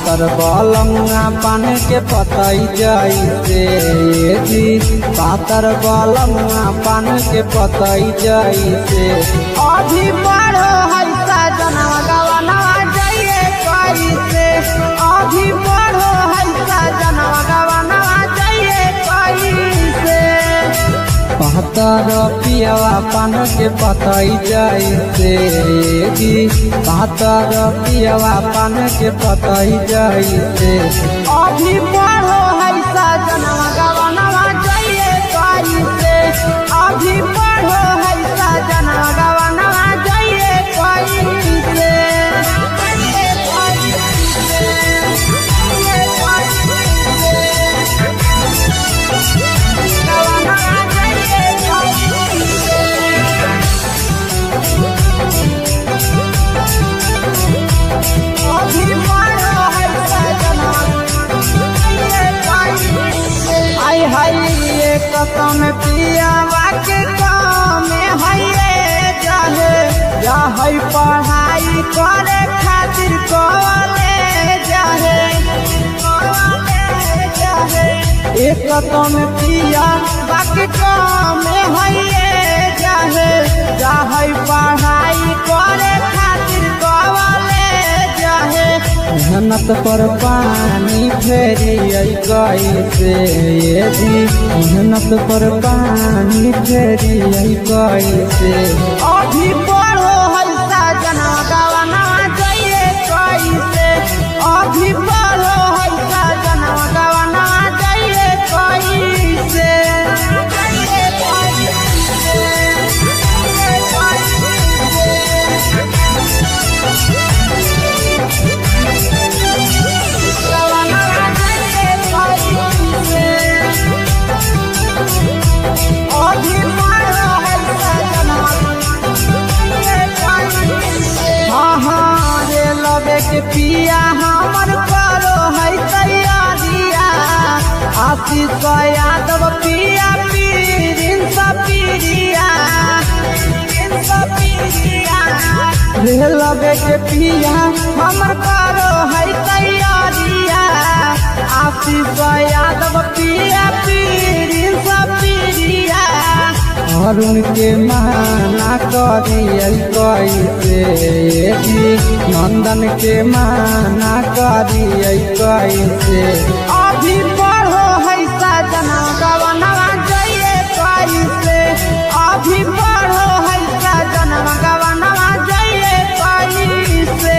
पातर बलंगा पान के पतई जैसे जी, पातर बलंगा पान के पतई जैसे अभी बड़ो हैसा जनवा गवना जाइए कैसे, अभी बड़ो हैसा जनवा गवना जाइए कैसे। पातर पियावा पान के पतई जैसे जी, पातर पियावा पान के पतई जैसे अभी बड़ो हैसा जनवा गवनवा जाइए कैसे, अभी बड़ो हैसा जनवा गवनवा जाइए कैसे। कसम पियावा के काम है जाहे जाहे पढ़ाई करे खातिर कॉलेज जाहे एक कसम पियावा के काम है जाहे जाहे पढ़ाई करे खातिर कॉलेज जाहे। मेहनत पर पानी फेरी कैसे जी, मेहनत पर पानी फेरी कैसे अभी बड़ो हैसा जनवा गवना जाइए कैसे, अभी बड़ो हैसा जनवा गवना जाइए कैसे। के पिया हमर करो है तैयारिया, आशीष यादव पिया पीरिन सपीरिया रे लगे के पिया हमर करो है तैयारिया, आशीष यादव पिया पीरिन सपीरिया। अरुण के माना करिए कैसे जी, नंदन के माना करिए कैसे अभी बड़ो हैसा जनवा गवनवा जाइए कैसे, अभी बड़ो हैसा जनवा गवनवा जाइए कैसे।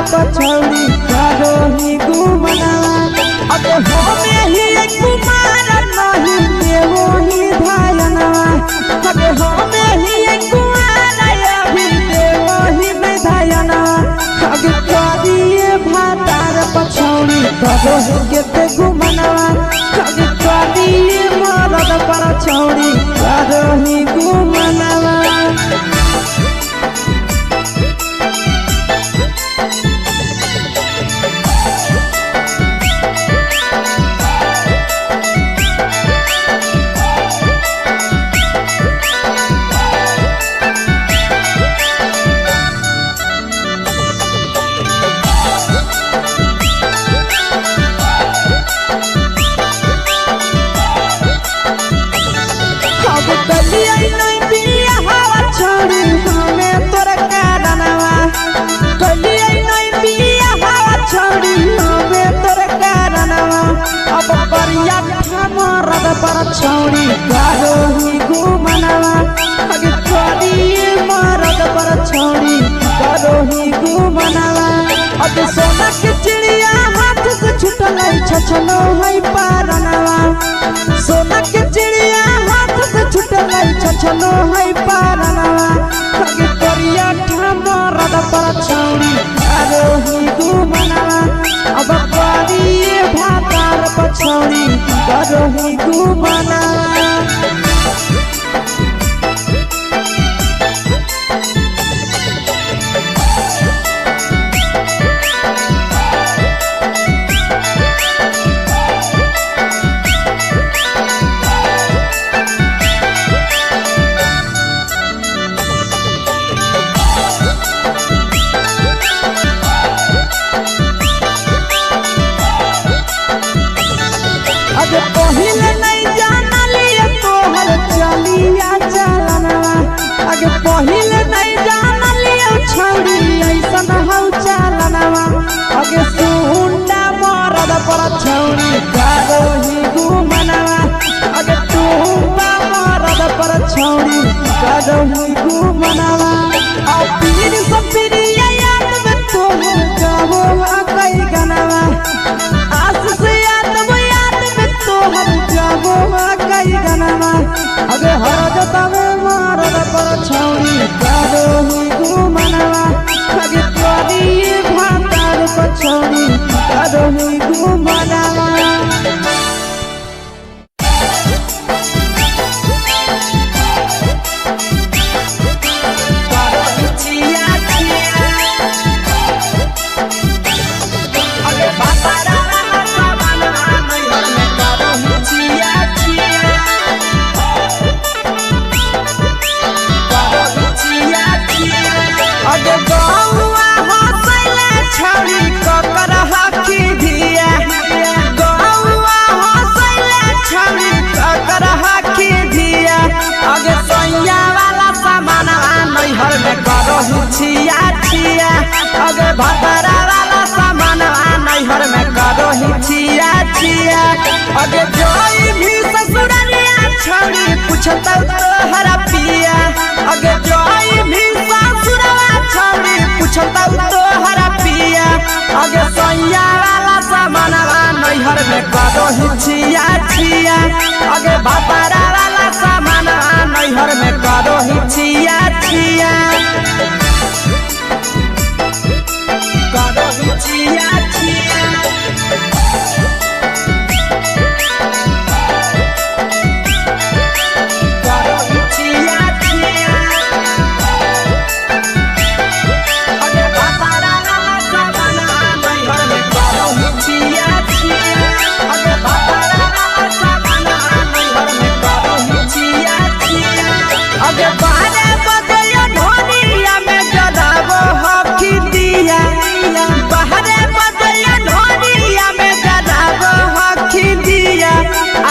पछौड़ी करो ही घूमना अब हमें ही कुमार नहीं देवो ही धायना, अब हमें ही कुमार अभी देवो ही में धायना। अब करिए भातार पछौड़ी करो ही केते घूमना, अब करिए मरद पर छौड़ी करो ही घूमना। छौड़ी करोही घुमनवा अगे करिए मरद पर छौड़ी करोही घुमनवा अगे सोना के चिड़िया हाथ से छुटल छछनो है पारनवा सोना के चिड़िया हाथ से छुटल छछनो है पारनवा अगे करिया मरद पर छौड़ी करोही घुमनवा अब करिए भातार पर छौड़ी करोही घुमनवा अगे पहिले नहीं जानलिए तोहर चलिया चलनवा अगे पहिले नहीं जानलिए छौड़ी ऐसन हौ चलनवा अगे सुंडा मरद पर छौड़ी करोही घुमनवा अगे टूपा मरद पर छौड़ी करोही घुमनवा आ पीर सब पीरिया याद में तोहर गावो कई गनवा आस से कई गनवा अगे हरद तवे मरद पर छौड़ी करोही घुमनवा अगे करिए भातार पर छौड़ी करोही घुमनवा छिया छिया अगे भतरा वाला सामान नैहर में करोही छिया छिया अगे जोई भी ससुरलिया छौड़ी पूछता तोहरा पिया अगे जोई भी ससुरवा छौड़ी पूछता तोहरा पिया अगे सैया वाला सामान नैहर में करोही छिया छिया अगे भतरा वाला सामान नैहर में करोही छिया छिया करोही छिया छिया करोही छिया छिया अगे भतरा वाला सामान नैहर में करोही छिया छिया अगे भतरा वाला सामान नैहर में करोही छिया छिया अगे बारे बदलिया ढोनिया में जलावो हकी दिया बाहरे बदलिया ढोनिया में जलावो हकी दिया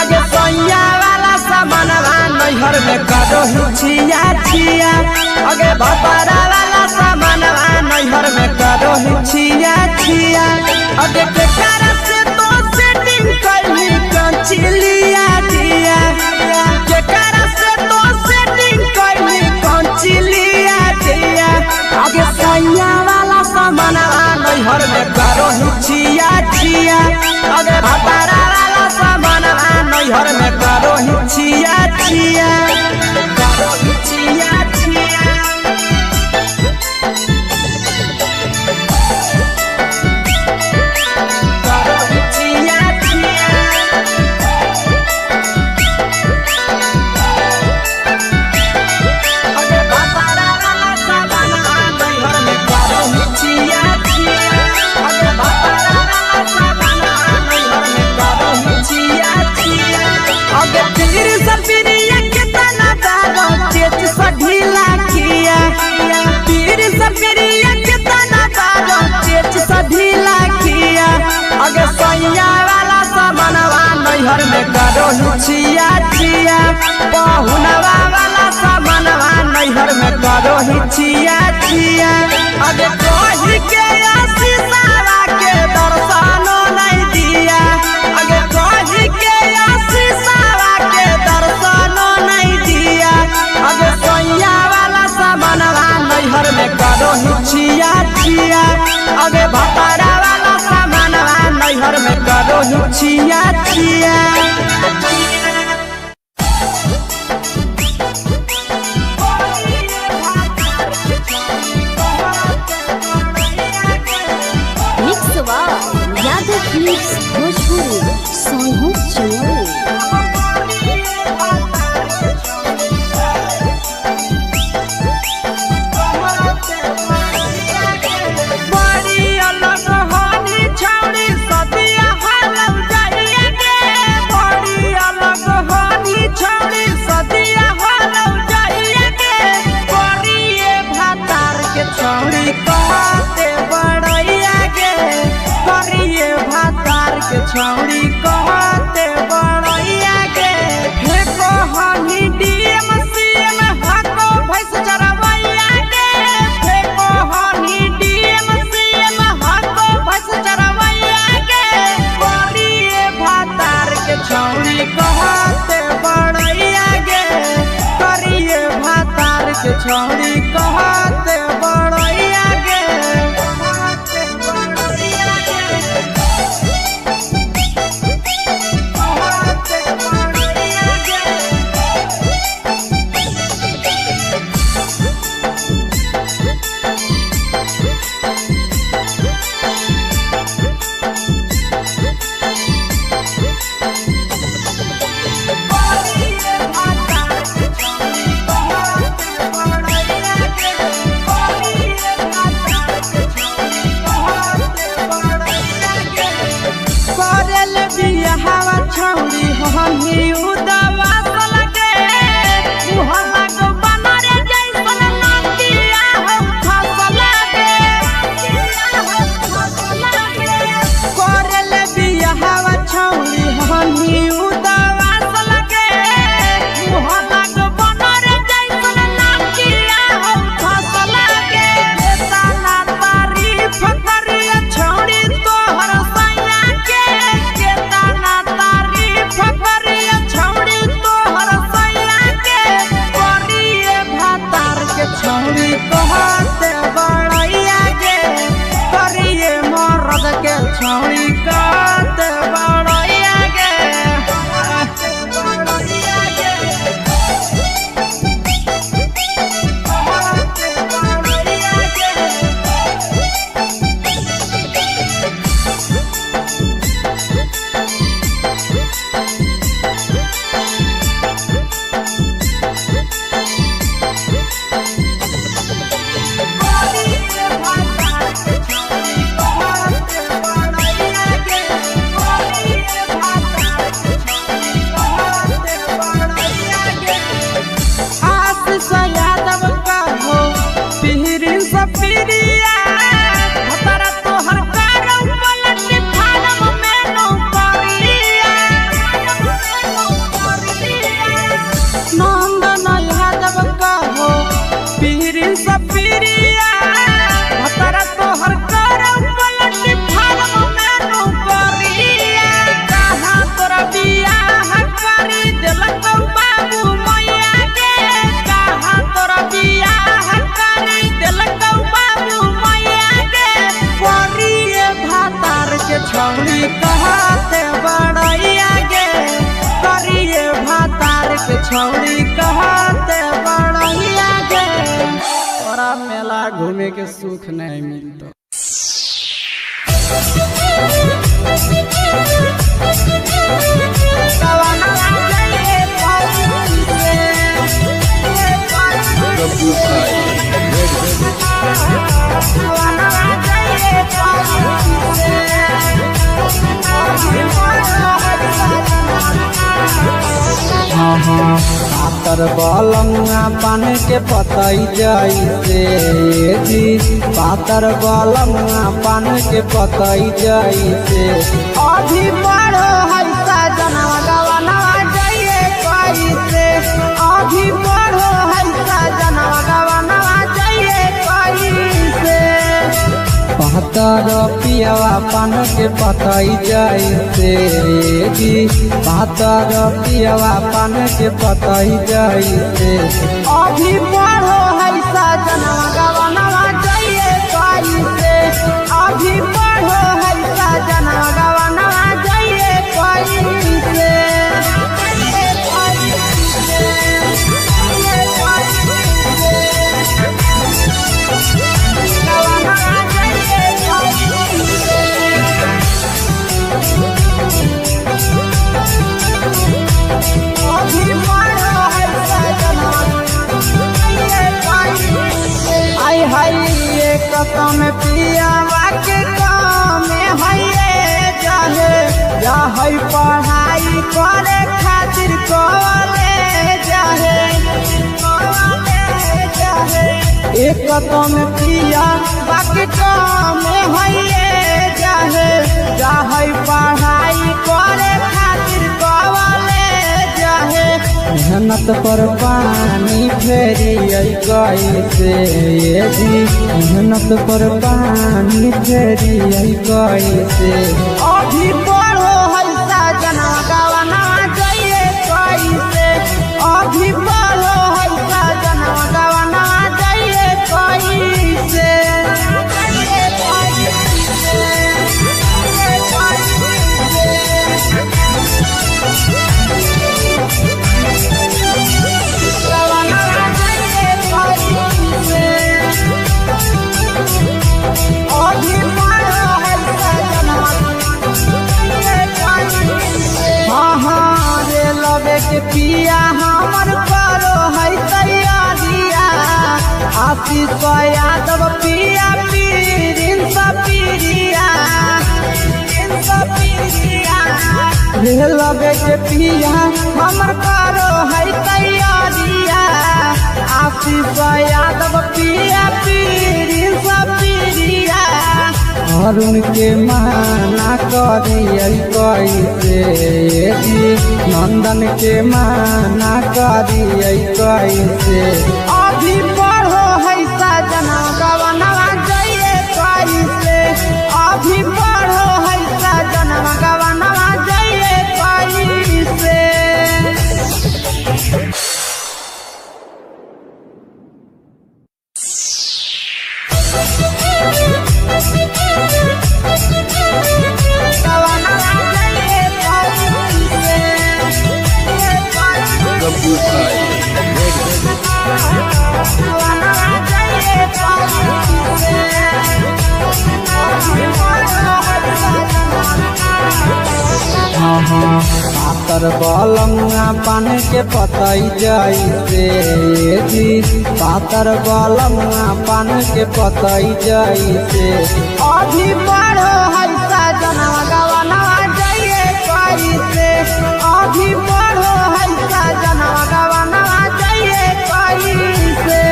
आगे सैया वाला सामान नैहर में करोही छिया छिया आगे भतरा वाला सामान नैहर में करोही छिया छिया आगे केकरा से तो सेटिंग करली कंचिलिया दिया केकरा से तो सेटिंग करली कंचिलिया दिया आगे सैया वाला सामान नैहर में करोही छिया छिया आगे भतरा वाला सामान नैहर में करोही छिया छिया करोही छिया छिया करोही छिया छिया भतरा वाला सामानवा नैहर में करो ही छिया छिया। भोजपुरी सोनू चोर छौड़ी कहते बड़ैया के फेको हनी डीएम सीएम हको भैंस चरवैया के फेको हनी डीएम सीएम हको भैंस चरवैया के करिए भातार के छौड़ी कहते बड़ैया के करिए भातार के छौड़ी कहते बड़ैया के। छौड़ी हमी उदवा लगे मुहम्मा को बनरे जैसन नदिया हो फसल लगे करल बियाहवा छौड़ी हमी उदवा लगे मुहम्मा को बनरे जैसन नदिया हो फसल लगे तना तारीफ करिए छौड़ी तोहर सैया के तना फकरिया छौड़ी तोहर सैया के करिए भातार के छौड़ी कहते बड़ैया के करिए मर्द के छौड़ी कहते बड़ैया के। छौड़ी कहते बड़ैया के करिए भातार के छौड़ी कहते बड़ैया के। तोरा मेला घूमे के सुख नहीं मिलता। पातर बलमुआ पान के पतई जैसे जी पातर बलमुआ पान के पतई जैसे अभी बड़ो है जनवा गवना जाइए कैसे अभी बड़ो है जनवा गवना जाइए कैसे पातर पियावा पान के पतई जैसे जी पातर पियावा पान के पतई जैसे अभी बड़ो है जनवा गवना जाइए कैसे अभी पढ़ो है सजना गवना जाइए कैसे कसम पिया के काम है जाहे जाहे पढ़ाई करे खातिर कॉलेज जाहे एक कसम पिया बाकी काम है जाहे जाहे पढ़ाई करे खातिर कॉलेज जाहे मेहनत पर पानी फेरी कैसे ये जी मेहनत पर पानी फेरी कैसे अभी पढ़ो है सजना गवना जाइए कैसे अभी पढ़ो है सजना गवना जाइए कैसे के पिया हमर करो है तैयारिया आशीष यादव पिया पीरिन सपीरिया लगे के पिया हमर करो है तैयारिया आशीष यादव पिया पीरिन सपीरिया अरुण के माना करिए कैसे नंदन के माना करिए कैसे अभी पढ़ो है सजना गवना जाइए कैसे अभी पढ़ो है सजना गवना जाइए कैसे पातर बलंगा पान के पतई जैसे जी पातर बलंगा पान के पतई जैसे अभी पढ़ो है सजना गवना जाइए कैसे अभी पढ़ो है सजना गवना जाइए कैसे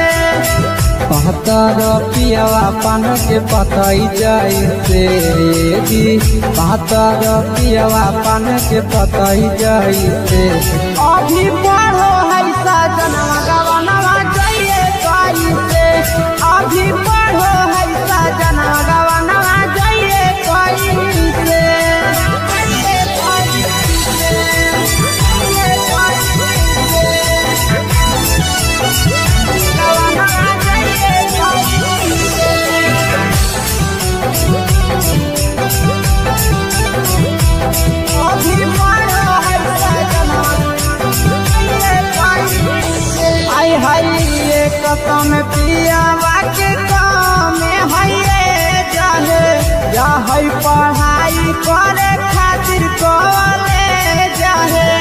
पातर पियावा पान के पतई जैसे जी पातर पियावा पान के पतई जैसे अभी पढ़ो है सजना गवना जाइए कैसे अभी पढ़ो है सजना गवना जाइए कैसे कसम पिया के काम है जाहे जाहे पढ़ाई करे खातिर कॉलेज जाहे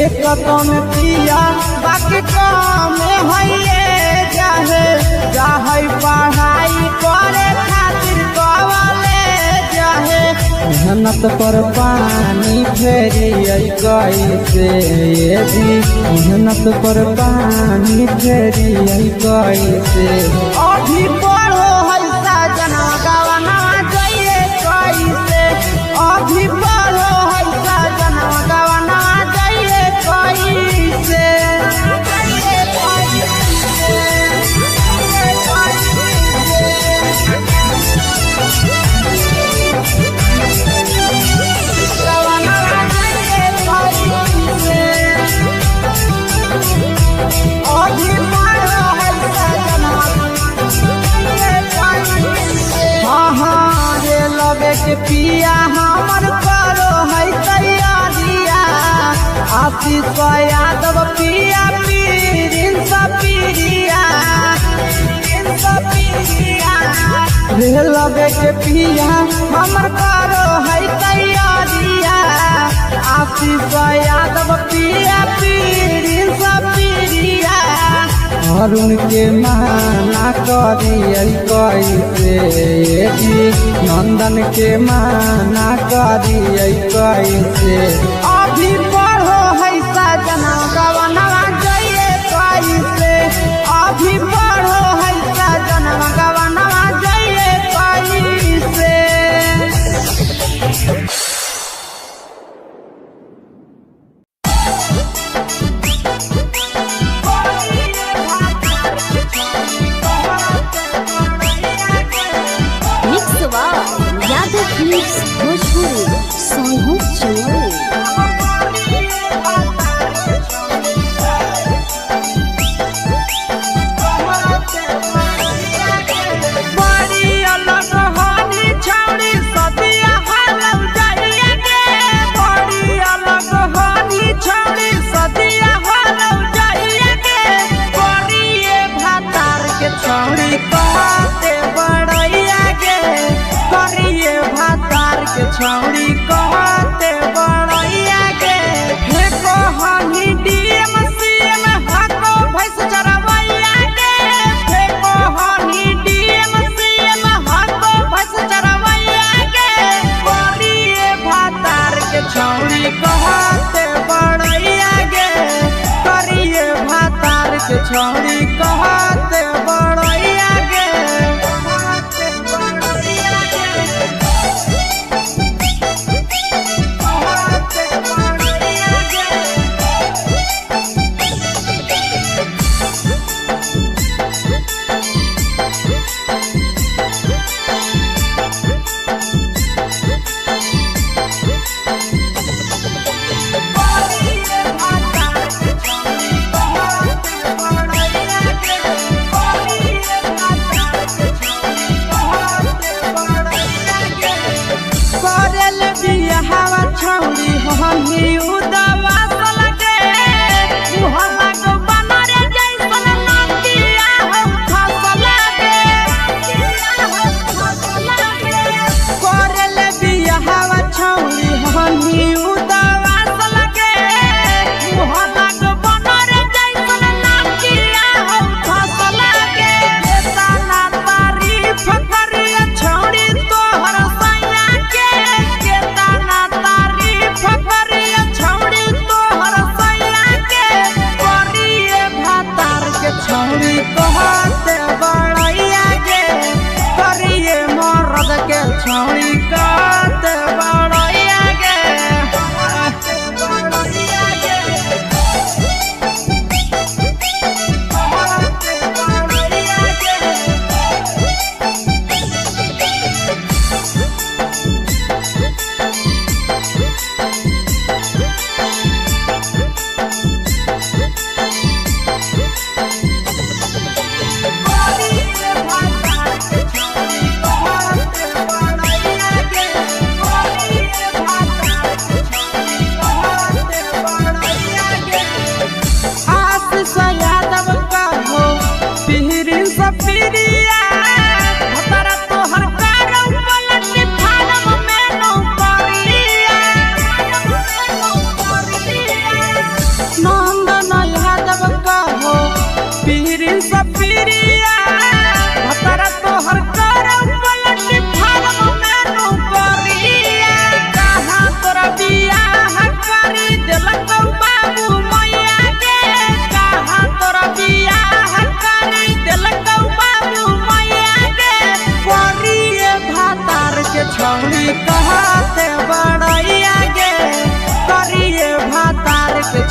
एक कसम पिया बाकी काम है जाहे जाहे पढ़ाई करे खातिर कॉलेज जाहे मेहनत पर पानी फेरी कैसे ये जी मेहनत पर पानी फेरी कैसे अभी पढ़ो है सजना गवना जाइए कैसे अभी पढ़ो है सजना गवना जाइए कैसे अभी पढ़ो है सजना आशीष यादव पिया प्रिंस पिरिया लगे के पिया हमर करो है तैयारिया आशीष यादव पिया प्रिंस पिरिया अरुण के माना करिए कैसे नंदन के माना करिए कैसे अभी पढ़ो है सजना गवनवा जइए कैसे अभी पढ़ो है सजना गवनवा जइए कैसे। यादव फिल्म्स भोजपुरी संगो चोरी। छौड़ी कहते बड़ैया के हे कहनी डीएम सीएम हको भैंस चरवैया के हे कहनी डीएम सीएम हको भैंस चरवैया के करिए भातार के छौड़ी कहते बड़ैया के करिए भातार के छौड़ी कहते बड़ैया के।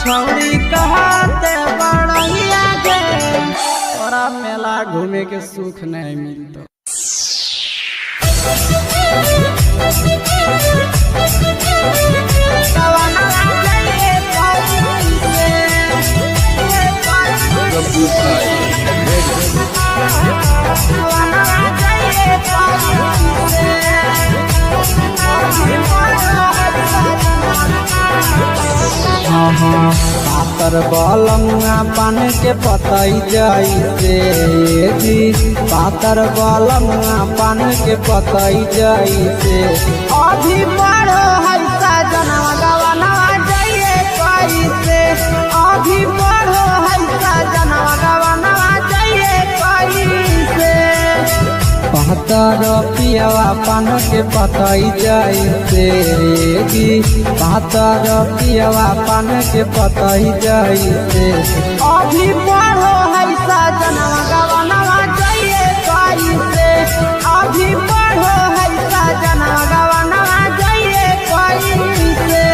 छौड़ी कहते बड़ैया के तोरा मेला घूमे के सुख नहीं मिलता। हाँ पातर बलमुआ पान के पतई जैसे जी पातर बलमुआ पान के पतई जैसे अभी बड़ो है सजनवा गवनवा जाइए कैसे अभी बड़ो है सजनवा गवनवा जाइए कैसे पातर पियवा पान के पतई जैसे जी पातर पियवा पान के पतई जैसे अभी बड़ो है सजनवा गवनवा जाइए कैसे अभी बड़ो है सजनवा गवनवा जाइए कैसे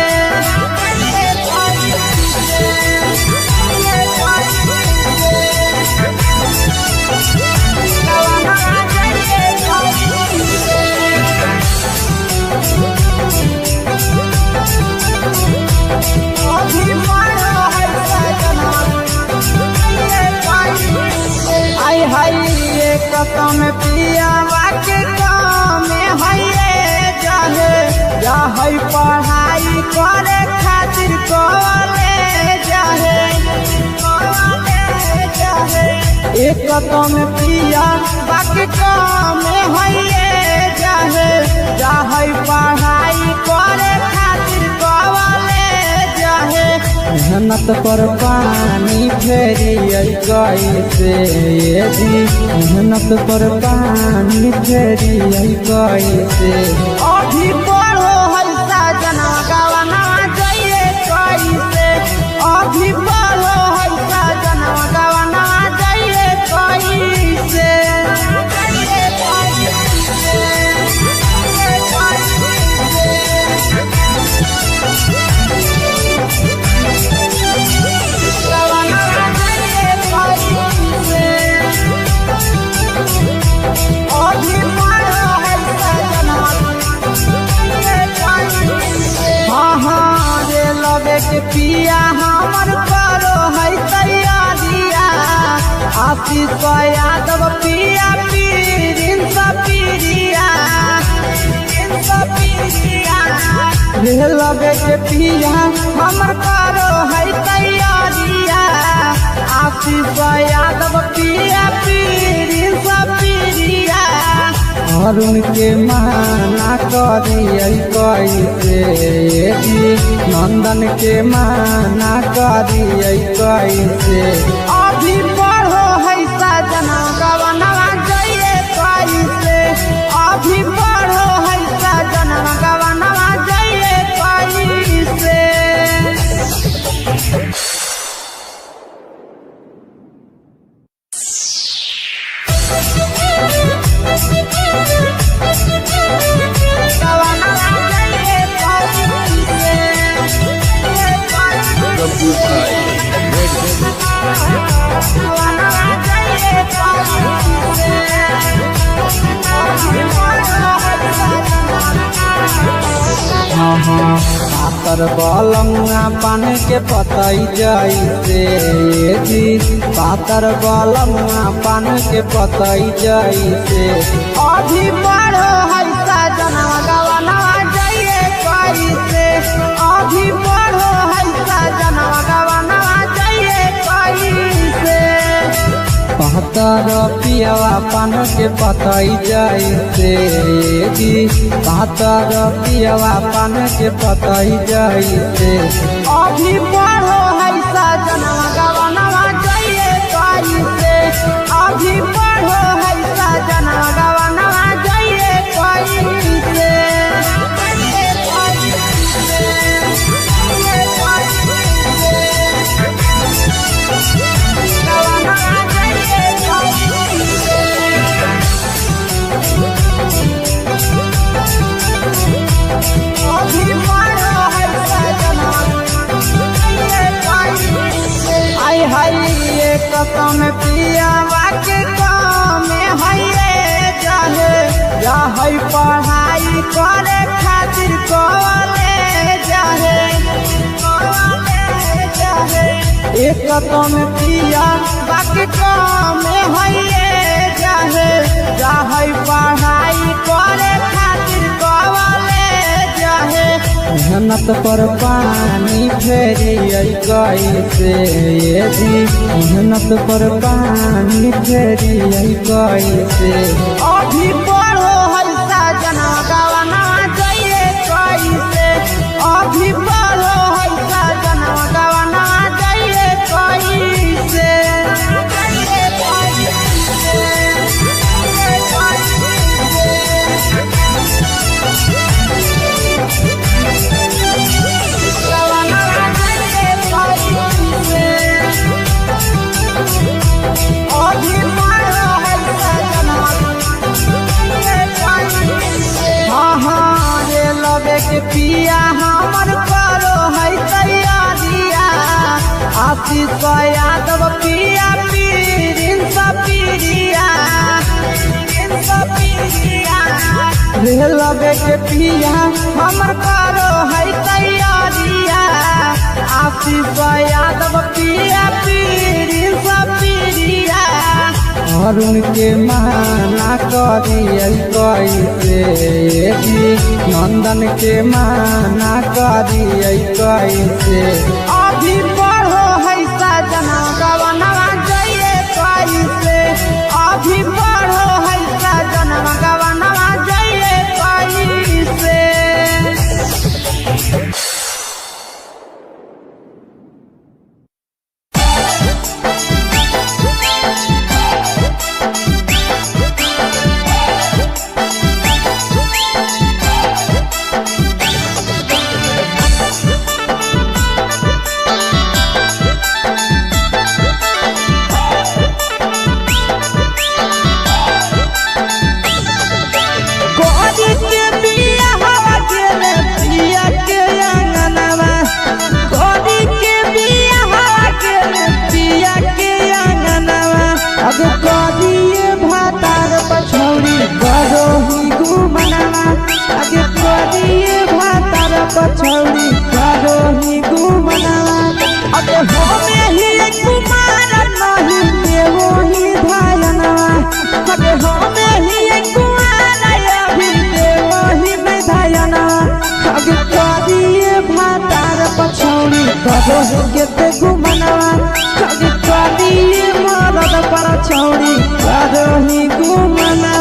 कसम पियावा के काम है जाहे जाहे पढ़ाई करे खातिर कॉलेज जाहे एक कसम पियावा के काम है जाहे जाहे पढ़ाई करे खातिर कॉलेज जाहे मेहनत पर पानी फेरी कैसे जी मेहनत पर पानी फेरी कैसे अभी बड़ो है सजनवा गवनवा जाइए कैसे अभी बड़ो है सजनवा गवनवा जाइए कैसे के पिया हमर करो है तैयारिया आशीष यादव पिया पीरिन सपीरिया लगे के पिया हमर करो है तैयारिया आशीष यादव पिया पीरिन सपीरिया अरुण के माना करिए कैसे नंदन के माना करिए कैसे अभी बड़ो है सजना गवनवा जाइए कैसे अभी बड़ो है सजना गवनवा जाइए कैसे पातर बलमुआ पान के पतई जैसे जी पातर बलमुआ पान के पतई जैसे अभी बड़ो है सजनवा गवनवा जाइए कैसे अभी बड़ो है सजनवा गवनवा जाइए कैसे पातर पियवा पान के पतई जैसे जी पातर पियवा पान के पतई जैसे अभी बड़ो है सजनवा गवनवा जाइए कैसे अभी बड़ो है सजनवा गवनवा जाइए कैसे कसम पियावा के काम है जाहे जाहे पढ़ाई करे खातिर कॉलेज जाहे एक कसम पियावा के काम है जाहे जाहे पढ़ाई करे खातिर कॉलेज जाहे मेहनत पर पानी फेरी कैसे ये जी मेहनत पर पानी फेरी कैसे अभी पढ़ो है साजना गवना जाइए कैसे अभी पढ़ो है साजना गवना जाइए कैसे पिया हमर करो है तैयारिया आशीष यादव पिया पीरिन सपीरिया लबे के पिया हमर करो है तैयारिया आशीष यादव पिया पीरिन सपीरिया अरुण के माना करिए कैसे नंदन के माना करिए कैसे अभी पढ़ो है साजना गवना जाइए कैसे अभी पढ़ो है साजना गवना जाइए कैसे पछौड़ी करो ही घुमना अबे हमें ही कुमार नहीं देवो ही धायना अबे हमें ही कुमार अभी देवो ही में धायना अबे करिए भातार पछौड़ी करो ही के घुमना अबे करिए मरद पर छौड़ी करो ही घुमना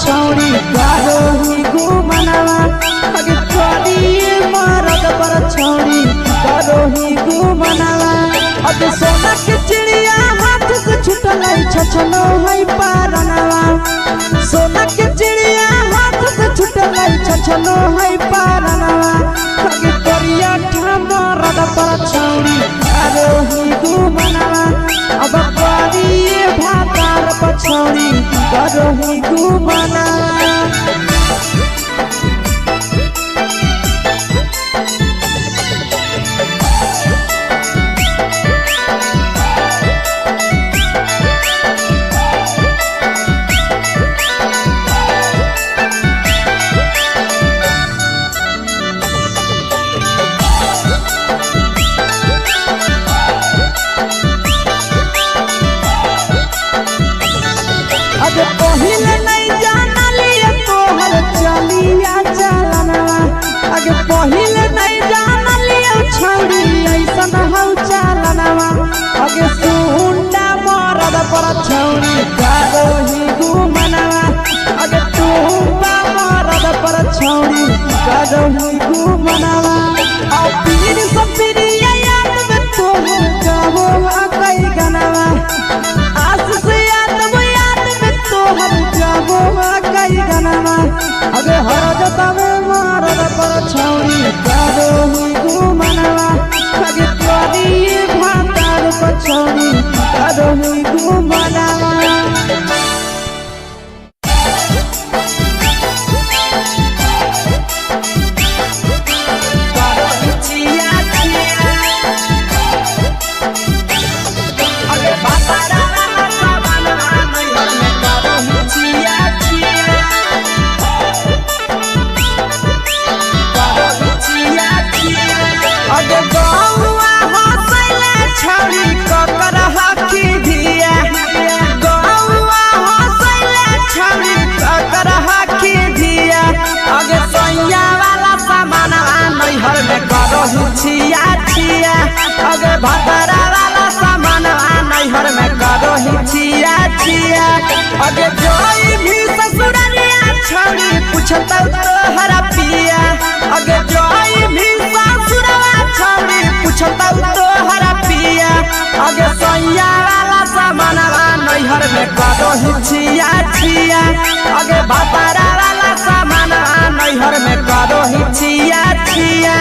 छौड़ी करो ही घुमना अगे करिए मरद पर छौड़ी करो ही घुमना अगे सोना के चिड़िया हाथ से छुटल छछनो है पारनवा सोना के चिड़िया हाथ से छुटल छछनो है पारनवा अगे करिया मरद पर छौड़ी करो ही घुमना अब करिए भातार पछौड़ी करो ही घुमना अबे पहिले नहीं जाना लिया तोहर चलिया चलना अगे पहिले नहीं जाना लिया छौड़ी ऐसन हौ चलना अगे सुंडा मरद पर छौड़ी करो ही घुमना अगे टूबा मरद पर छौड़ी करो ही घुमना और पीर सपरिया याद में तोहर गावो कई गनवा आस से कई गनवा अगे हर जतवे मरद पर छौड़ी करो ही घुमना अगे करिए भातार भतरा वाला सामान नैहर में करो ही छिया छिया। अगे जोई भी ससुरलिया छौड़ी पूछता तोहरा पिया। अगे जोई भी ससुरवा छौड़ी पूछता तोहरा पिया। अगे सैया वाला सामान नैहर में करो ही छिया छिया। अगे भतरा वाला सामान नैहर में करो ही छिया छिया।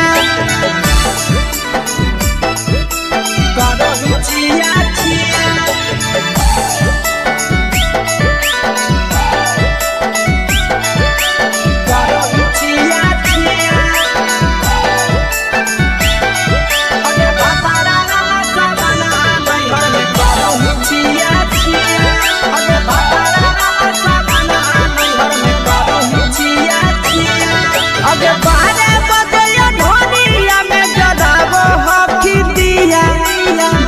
करो ही छिया छिया। करो ही छिया छिया। अगे भतरा वाला सामान नैहर में करो ही छिया छिया। अगे भतरा वाला सामान नैहर में करो ही छिया छिया। अगे बारे बदलिया ढोलिया में जदाबो हकी दिया।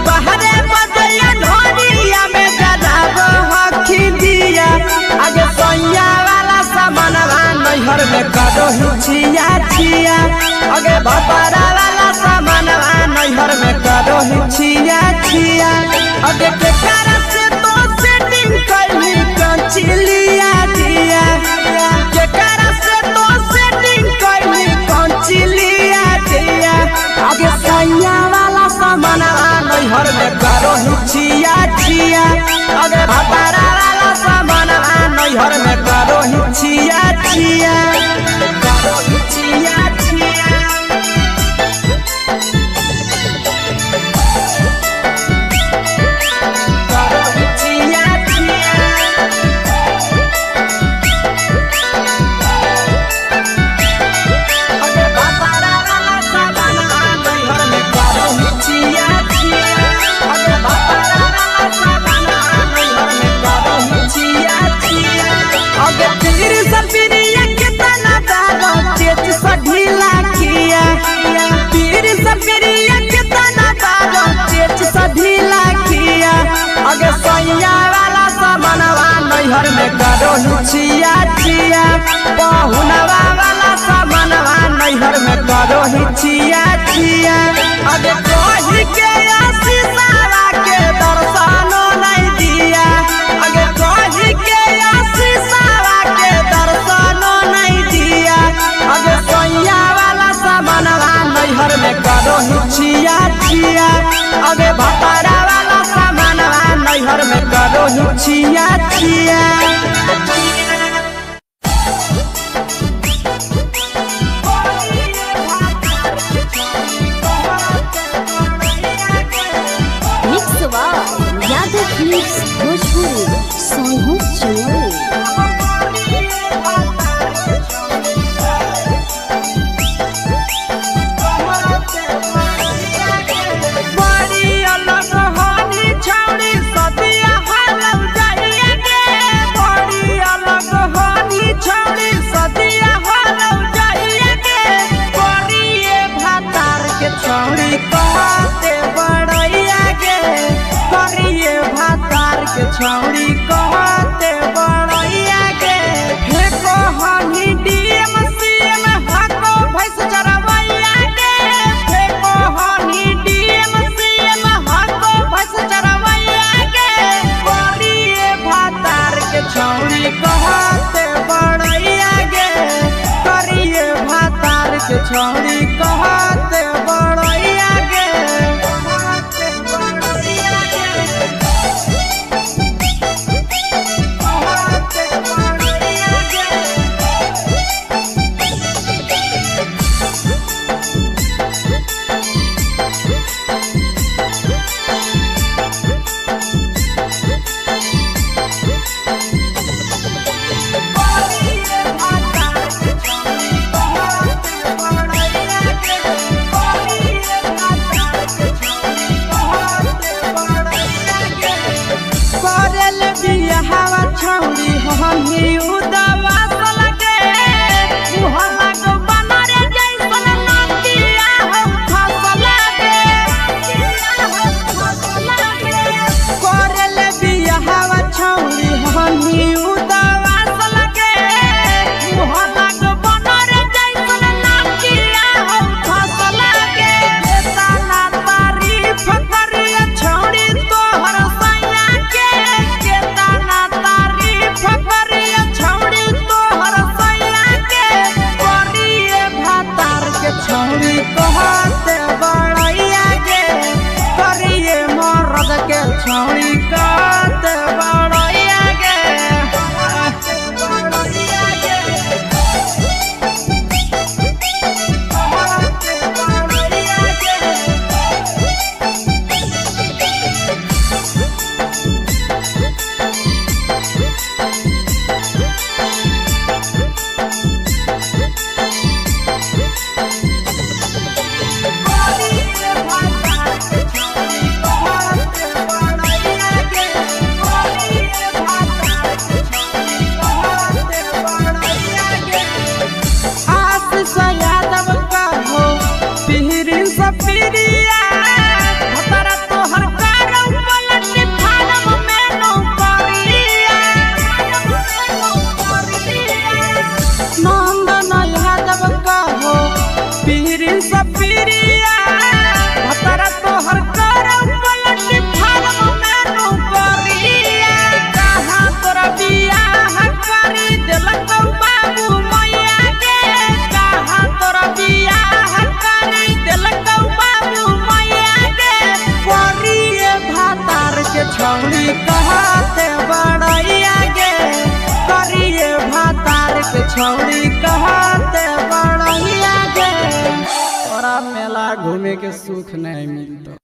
बाहरे बदलिया ढोलिया में जदाबो हकी दिया। अगे सैया वाला सामान नैहर में करो ही छिया छिया। अगे भतरा वाला सामान नैहर में करो ही छिया छिया। अगे केकरा से तो सेटिंग करनी कंचिलिया दिया। केकरा से तो सेटिंग करनी कंचिलिया दिया। अगे सैया वाला सामान नैहर में करो ही छिया छिया। अगे भतरा वाला सामान नैहर में करो ही छिया छिया। करो ही छिया छिया। करो ही छिया छिया। अगे भतरा वाला सामान नैहर में करो ही छिया छिया। अगे भतरा वाला सामान नैहर में करो ही छिया छिया। अगे तीर सपिरिया कितना दारो चेच सढीला किया। तीर सपिरिया कितना दारो चेच सढीला किया। अगे सैया वाला सामानवा नैहर में करो ही छिया छिया। पहुनवा वाला सामानवा नैहर में करो ही छिया छिया। अगे कही के आशीषवा के दर्शनो नहीं दिया। अगे कही के आशीषवा के दर्शनो नहीं दिया। अगे सैया वाला सामानवा नैहर में करो ही छिया छिया। अगे भतरा वाला सामानवा नैहर में करो ही छिया छिया। Mix Yadav films Bhojpuri Sonu Chamoli. बड़ी अलग हानी छौड़ी सदिया हालम जाइए गे। बड़ी अलग हानी छौड़ी सदिया हालम जाइए गे। बड़िए भातार के छौड़ी कहते बड़ैया गे। बड़िए भातार के छौड़ी कहते बड़ैया गे। फेको हनी डीएम सीएम हको भैंस चरवैया गे। फेको हनी डीएम सीएम हको भैंस चरवैया गे। बड़िए भातार के छौड़ी कहते बड़ैया गे। करिए भातार के छौड़ी कहते बड़ैया गे। कहते बड़ैया गे। कहते बड़ैया गे। बड़िए भातार के छौड़ी कहते बड़ैया गे। बड़िए भातार के छौड़ी कहते बड़ैया गे। करल बियाहवा छौड़ी हमी उदवा लगे। मुहल्ला को बनरे जैसन नदिया हम फसल गे। करल बियाहवा छौड़ी हमी उदवा लगे। मुहल्ला को बनरे जैसन नदिया हम फसल गे। तारीफ आगे के सुख नहीं मिलता।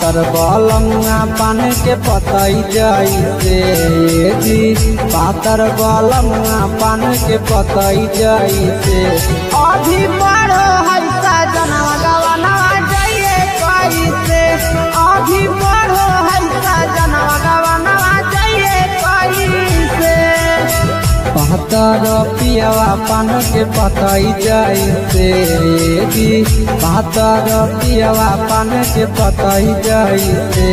पातर बलंगा पान के पतई जैसे जी, पातर बलंगा पान के पतई जैसे अभी बड़ो हल्का जनवा गवना जाइए कैसे, अभी बड़ो हल्का जनवा गवना जाइए कैसे। पातर पियावा पान के पतई जैसे जी, पातर पियावा पान के पतई जैसे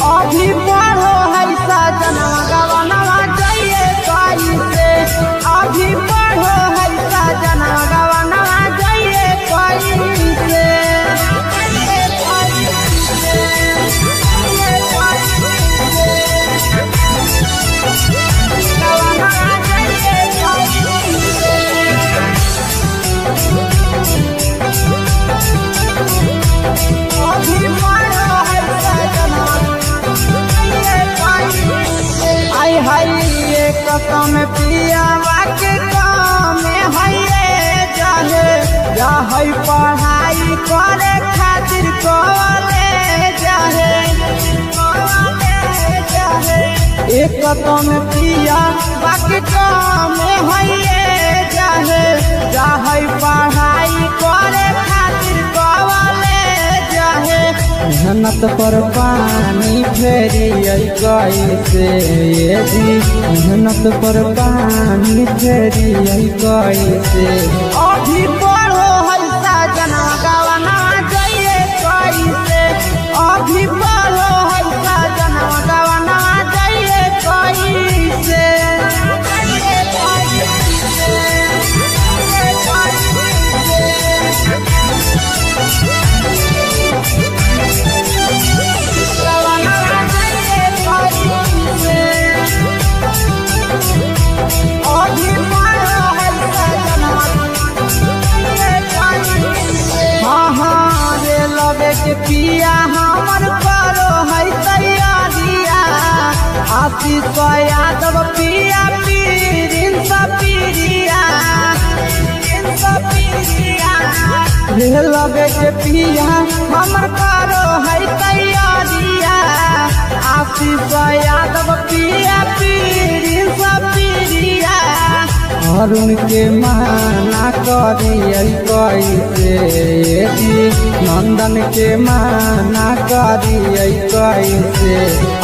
अभी बड़ो हल्का जनवा गवना जाइए कैसे, अभी बड़ो हल्का जनवा गवना जाइए कैसे। कसम पियावा के काम है जाहे जाहे पढ़ाई करे खातिर कॉलेज जाहे एक कसम पियावा के काम है जाहे जाहे पढ़ाई करे खातिर कॉलेज जाहे। मेहनत पर पानी फेरी कैसे जी, मेहनत पर पानी फेरी कैसे अभी बड़ो हल्का जनवा गवना जाइए कैसे, अभी बड़ो हल्का जनवा गवना जाइए कैसे। के पिया हमर करो है तैयारिया, आशीष यादव पिया पीरिन सपीरिया लगे के पिया हमर करो है तैयारिया, आशीष यादव पिया पीरिन सपीरिया। अरुण के माना करिए कैसे जी, नंदन के माना करिए कैसे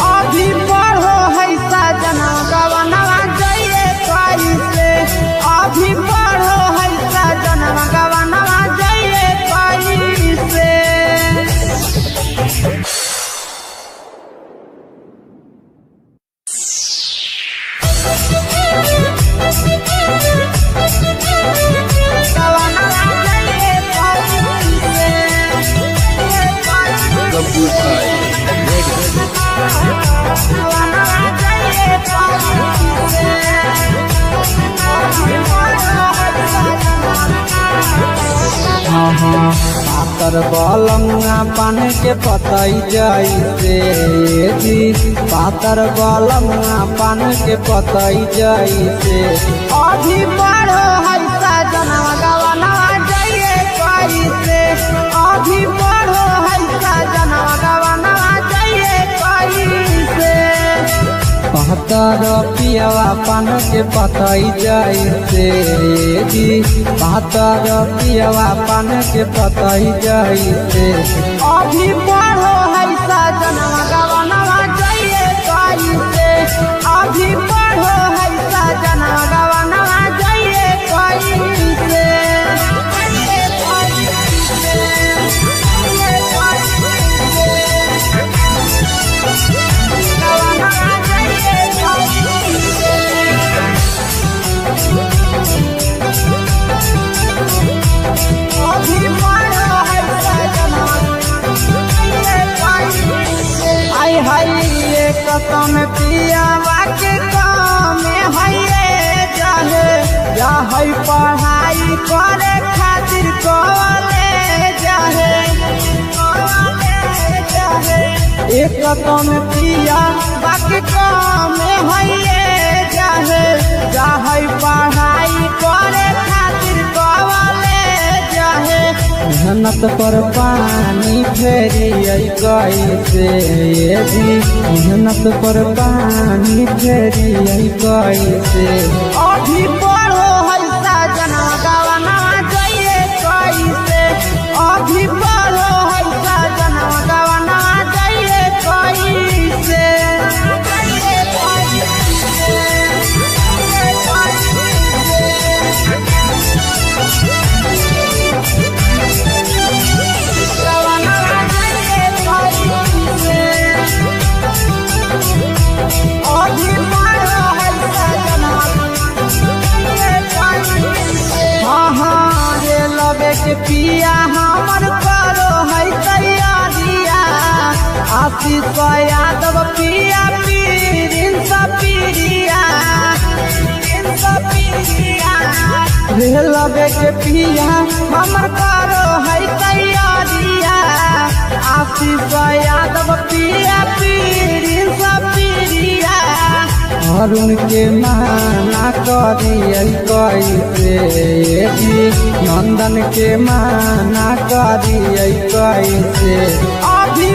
अभी बड़ो है सजना गवना जाइए कैसे, अभी बड़ो है सजना गवना जाइए कैसे। पातर बलंगा पान के पतई जैसे जी, पातर बलंगा पान के पतई जैसे अभी बड़ो हल्का जनवा गवना जाइए कैसे, अभी बड़ो हल्का जनवा गवना जाइए कैसे। पातर पियावा पान के पतई जैसे जी, पातर पियावा पान के पतई जैसे अभी बड़ो हल्का जनवा गवना जाइए कैसे, अभी बड़ो हल्का जनवा गवना जाइए कैसे। कसम पियावा के काम एक कम पिया बाकी कम है चाहे चाहे पढ़ाई करे खातिर कॉलेज जाहे मेहनत पर पानी फेरी कैसे ये भी मेहनत पर पानी फेरी कैसे अभी पढ़ो है सजना गवाना जाइए कैसे अभी पढ़ो है सजना गवाना जाइए कैसे पिया हमर करो है तैयारिया आशीष यादव पिया पीरिन सपीरिया लबे के पिया हमर करो है तैयारिया आशीष यादव पिया पीरिन सपीरिया अरुण के माना करिए कैसे नंदन के माना करिए कैसे अभी